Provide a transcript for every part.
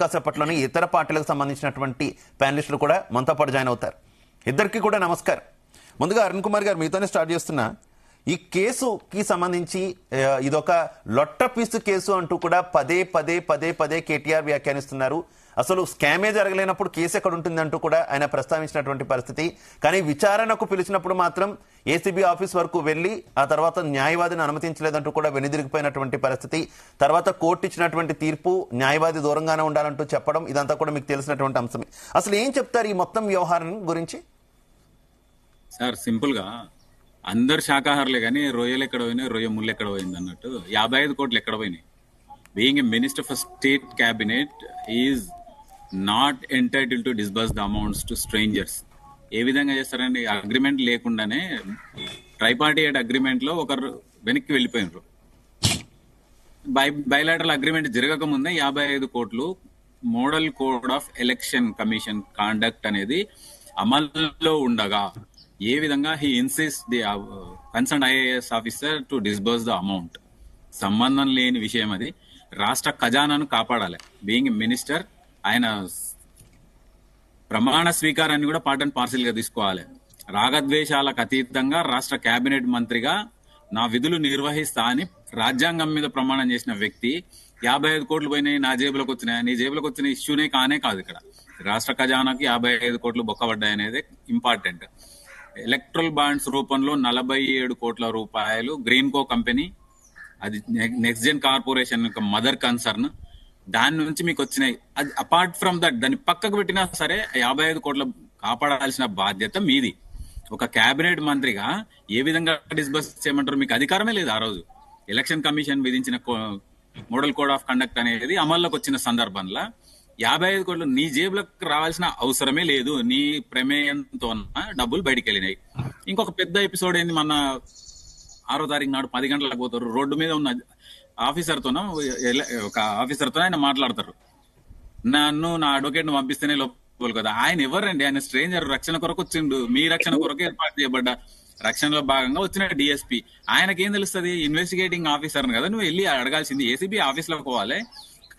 కాసేపట్లోనే ఇతర పార్టీలకు సంబంధించినటువంటి ప్యానలిస్టులు కూడా మనతో పాటు జాయిన్ అవుతారు. ఇద్దరికి కూడా నమస్కారం. ముందుగా అరుణ్ కుమార్ గారు, మీతోనే స్టార్ట్ చేస్తున్నా. ఈ కేసుకి సంబంధించి ఇదొక లొట్ట పీసు కేసు అంటూ కూడా పదే పదే పదే పదే కేటీఆర్ వ్యాఖ్యానిస్తున్నారు. అసలు స్కామే జరగలేనప్పుడు కేసు ఎక్కడ ఉంటుంది అంటూ కూడా ఆయన ప్రస్తావించినటువంటి పరిస్థితి. కానీ విచారణకు పిలిచినప్పుడు మాత్రం ఏసీబీ ఆఫీస్ వరకు వెళ్ళి ఆ తర్వాత న్యాయవాదిని అనుమతించలేదంటూ కూడా వెనుదిరిగిపోయినటువంటి పరిస్థితి. తర్వాత కోర్టు ఇచ్చినటువంటి తీర్పు న్యాయవాది దూరంగానే ఉండాలంటూ చెప్పడం, ఇదంతా కూడా మీకు తెలిసినటువంటి అంశమే. అసలు ఏం చెప్తారు ఈ మొత్తం వ్యవహారం గురించి? సార్, సింపుల్ గా అందరు శాకాహారులే కానీ రొయ్యలు ఎక్కడ పోయినాయి, రొయ్య ముళ్ళు ఎక్కడ పోయింది అన్నట్టు 55 కోట్లు ఎక్కడ పోయినాయి. Being a minister for state cabinet is not entitle to disburse the amounts to strangers. ఏ విధంగా చేస్తారండి? అగ్రిమెంట్ లేకుండానే ట్రైపార్టీయేట్ అగ్రిమెంట్ లో ఒకరు వెనక్కి వెళ్ళిపోయినారు. బైలాటరల్ అగ్రిమెంట్ జరగక ముందే 55 కోట్లు model code of election commission conduct అనేది అమల్లో ఉండగా ఏ విధంగా he insist the concern IAS officer to disburse the amount? సంబంధం లేని విషయం అది. రాష్ట్ర ఖజానాను కాపాడాలి. బీయింగ్ మినిస్టర్ ఆయన ప్రమాణ స్వీకారాన్ని కూడా పార్ట్ అండ్ పార్సిల్ గా తీసుకోవాలి. రాగద్వేషాలకు అతీతంగా రాష్ట్ర కేబినెట్ మంత్రిగా నా విధులు నిర్వహిస్తా అని రాజ్యాంగం మీద ప్రమాణం చేసిన వ్యక్తి 55 కోట్లు పోయినాయి, నా జేబులోకి వచ్చినాయి, నీ జేబులోకి వచ్చిన ఇష్యూనే కానే కాదు. ఇక్కడ రాష్ట్ర ఖజానాకి 55 కోట్లు బొక్కబడ్డాయి అనేది ఇంపార్టెంట్. ఎలక్ట్రల్ బాండ్స్ రూపంలో 47 కోట్ల రూపాయలు గ్రీన్కో కంపెనీ, అది నెక్స్ట్ జెన్ కార్పొరేషన్ యొక్క మదర్ కన్సర్న్, దాని నుంచి మీకు వచ్చినాయి. అది అపార్ట్ ఫ్రమ్ దట్ దాన్ని పక్కకు పెట్టినా సరే 55 కోట్ల కాపాడాల్సిన బాధ్యత మీది. ఒక కేబినెట్ మంత్రిగా ఏ విధంగా డిస్బర్స్ చేయమంటారు? మీకు అధికారమే లేదు. ఆ రోజు ఎలక్షన్ కమిషన్ విధించిన మోడల్ కోడ్ ఆఫ్ కండక్ట్ అనేది అమల్లోకి వచ్చిన సందర్భంలో 55 కోట్లు నీ జేబులకు రావాల్సిన అవసరమే లేదు. నీ ప్రమేయంతో డబ్బులు బయటికి వెళ్ళినాయి. ఇంకొక పెద్ద ఎపిసోడ్ ఏంది, మన 6వ తారీఖు నాడు 10 గంటలకు పోతారు, రోడ్డు మీద ఉన్న ఒక ఆఫీసర్తో ఆయన మాట్లాడతారు. నన్ను నా అడ్వకేట్ ను పంపిస్తేనే లోపల కదా. ఆయన ఎవరండి? ఆయన స్ట్రేంజర్. రక్షణ కొరకు వచ్చిండు. మీ రక్షణ కొరకు ఏర్పాటు చేయబడ్డ రక్షణలో భాగంగా వచ్చిన డిఎస్పీ. ఆయనకేం తెలుస్తుంది? ఇన్వెస్టిగేటింగ్ ఆఫీసర్ కదా. నువ్వు వెళ్ళి అడగాల్సింది ఏసీబీ ఆఫీస్ లో పోవాలి,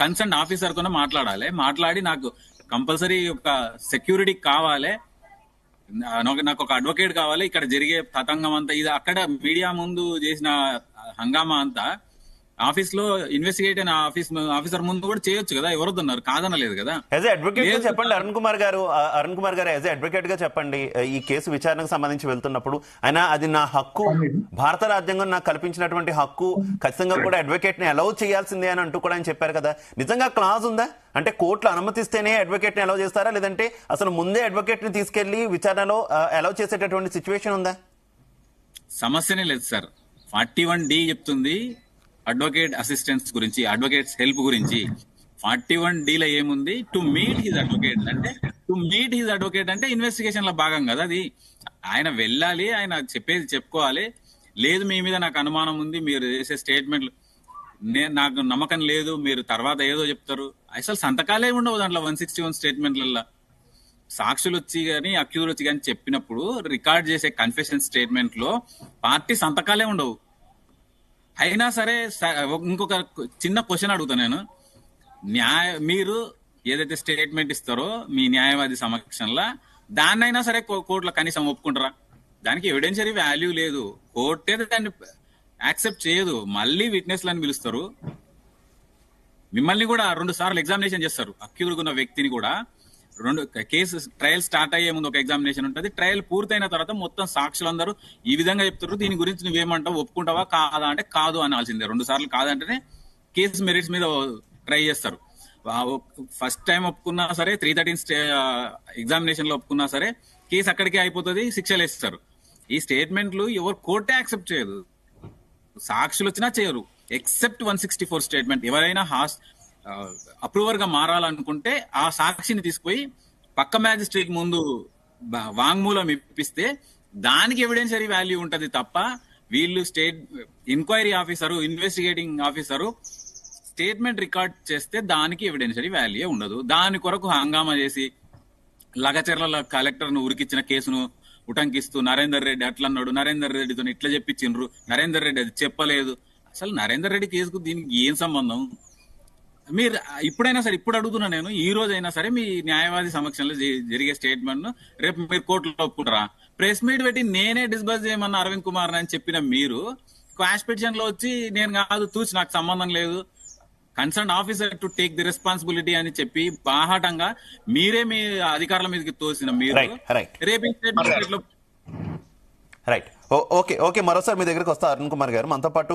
కన్సర్న్ ఆఫీసర్ తోనే మాట్లాడాలి. మాట్లాడి నాకు కంపల్సరీ ఒక సెక్యూరిటీ కావాలి, నాకు ఒక అడ్వకేట్ కావాలి, ఇక్కడ జరిగే తతంగం అంతా ఇది అక్కడ మీడియా ముందు చేసిన హంగామా అంతా ఆఫీస్ లో ఇన్వెస్టిగేట్ అయిన ఆఫీసర్ ముందు కూడా చేయొచ్చు కదా. ఎవరొద్దన్నారు? కాదనలేదు కదా. యాజ్ అడ్వకేట్ గా చెప్పండి అరుణ్ కుమార్ గారు. యాజ్ అడ్వకేట్ గా చెప్పండి, ఈ కేసు విచారణకు సంబంధించి వెళ్తున్నప్పుడు ఆయన అది నా హక్కు, భారత రాజ్యాంగం నాకు కల్పించినటువంటి హక్కు, ఖచ్చితంగా కూడా అడ్వకేట్ ని అలౌ చేయాల్సిందే అని అంటూ కూడా ఆయన చెప్పారు కదా. నిజంగా క్లాజ్ ఉందా? అంటే కోర్టులు అనుమతిస్తేనే అడ్వకేట్ ని అలౌ చేస్తారా, లేదంటే అసలు ముందే అడ్వకేట్ ని తీసుకెళ్లి విచారణలో అలౌ చేసేటటువంటి సిచ్యువేషన్ ఉందా? సమస్యనే లేదు సార్. 41D చెప్తుంది అడ్వకేట్ అసిస్టెన్స్ గురించి, అడ్వకేట్స్ హెల్ప్ గురించి. 41D లో ఏముంది? టు మీట్ హిజ్ అడ్వకేట్ అంటే, టు మీట్ హిజ్ అడ్వకేట్ అంటే ఇన్వెస్టిగేషన్ లో భాగం కదా. అది ఆయన వెళ్ళాలి, ఆయన చెప్పేది చెప్పుకోవాలి. లేదు మీ మీద నాకు అనుమానం ఉంది, మీరు చేసే స్టేట్మెంట్లు నాకు నమ్మకం లేదు, మీరు తర్వాత ఏదో చెప్తారు. అసలు సంతకాలే ఉండవు దాంట్లో 161 స్టేట్మెంట్లలో. సాక్షులు వచ్చి కానీ అక్యూజ్ వచ్చి కానీ చెప్పినప్పుడు రికార్డ్ చేసే కన్ఫెషన్ స్టేట్మెంట్ లో పార్టీ సంతకాలే ఉండవు. అయినా సరే ఇంకొక చిన్న క్వశ్చన్ అడుగుతా నేను. మీరు ఏదైతే స్టేట్మెంట్ ఇస్తారో మీ న్యాయవాది సమక్షంలో, దాన్నైనా సరే కోర్టులో కనీసం ఒప్పుకుంటారా? దానికి ఎవిడెన్షియరీ వాల్యూ లేదు. కోర్టే దాన్ని యాక్సెప్ట్ చేయదు. మళ్ళీ విట్నెస్లను పిలుస్తారు, మిమ్మల్ని కూడా 2 సార్లు ఎగ్జామినేషన్ చేస్తారు. అక్యూజ్డ్ ఉన్న వ్యక్తిని కూడా కేసు ట్రయల్ స్టార్ట్ అయ్యే ముందు ఒక ఎగ్జామినేషన్ ఉంటుంది. ట్రయల్ పూర్తయిన తర్వాత మొత్తం సాక్షులందరూ ఈ విధంగా చెప్తారు, దీని గురించి నువ్వేమంటావు, ఒప్పుకుంటావా కాదా అంటే కాదు అనాల్సిందే. 2 సార్లు కాదంటేనే కేసు మెరిట్స్ మీద ట్రై చేస్తారు. ఫస్ట్ టైం ఒప్పుకున్నా సరే, 313 ఎగ్జామినేషన్ లో ఒప్పుకున్నా సరే కేసు అక్కడికే అయిపోతుంది, శిక్షలు వేస్తారు. ఈ స్టేట్మెంట్లు ఎవరు కోర్టే యాక్సెప్ట్ చేయదు, సాక్షులు వచ్చినా చేయరు. Except 164 statement. ఎవరైనా అప్రూవర్ గా మారాలనుకుంటే ఆ సాక్షిని తీసుకుపోయి పక్క మ్యాజిస్ట్రేట్ ముందు వాంగ్మూలం ఇప్పిస్తే దానికి ఎవిడెన్షియరీ వాల్యూ ఉంటది తప్ప, వీళ్ళు state enquiry officer, investigating officer statement record చేస్తే దానికి ఎవిడెన్షియరీ వాల్యూ ఉండదు. దాని కొరకు హంగామా చేసి లగచర్ల కలెక్టర్ ను ఉరికిచ్చిన కేసును ఉటంకిస్తూ నరేందర్ రెడ్డి అట్లా అన్నాడు, నరేందర్ రెడ్డితో ఇట్లా చెప్పించిండ్రు, నరేందర్ రెడ్డి అది చెప్పలేదు. అసలు నరేందర్ రెడ్డి కేసుకు దీనికి ఏం సంబంధం? మీరు ఇప్పుడైనా సరే, ఇప్పుడు అడుగుతున్నా నేను, ఈ రోజు అయినా సరే మీ న్యాయవాది సమక్షంలో జరిగే స్టేట్మెంట్ ను రేపు మీరు కోర్టులో ఒప్పుకుంటారా? ప్రెస్ మీట్ పెట్టి నేనే డిస్బర్స్ చేయమన్న అరవింద్ కుమార్ అని చెప్పిన మీరు క్వాష్ పిటిషన్ లో వచ్చి నేను కాదు తూచి నాకు సంబంధం లేదు, concern officer to take the responsibility అని చెప్పి బాహాటంగా మీరే మీ అధికారుల మీదకి తోసిన మీరు రైట్ రేపు ఈ స్టేట్మెంట్ లో రైట్ ఓకే మరోసారి మీ దగ్గరికి వస్తా అరుణ్ కుమార్ గారు. మనతో పాటు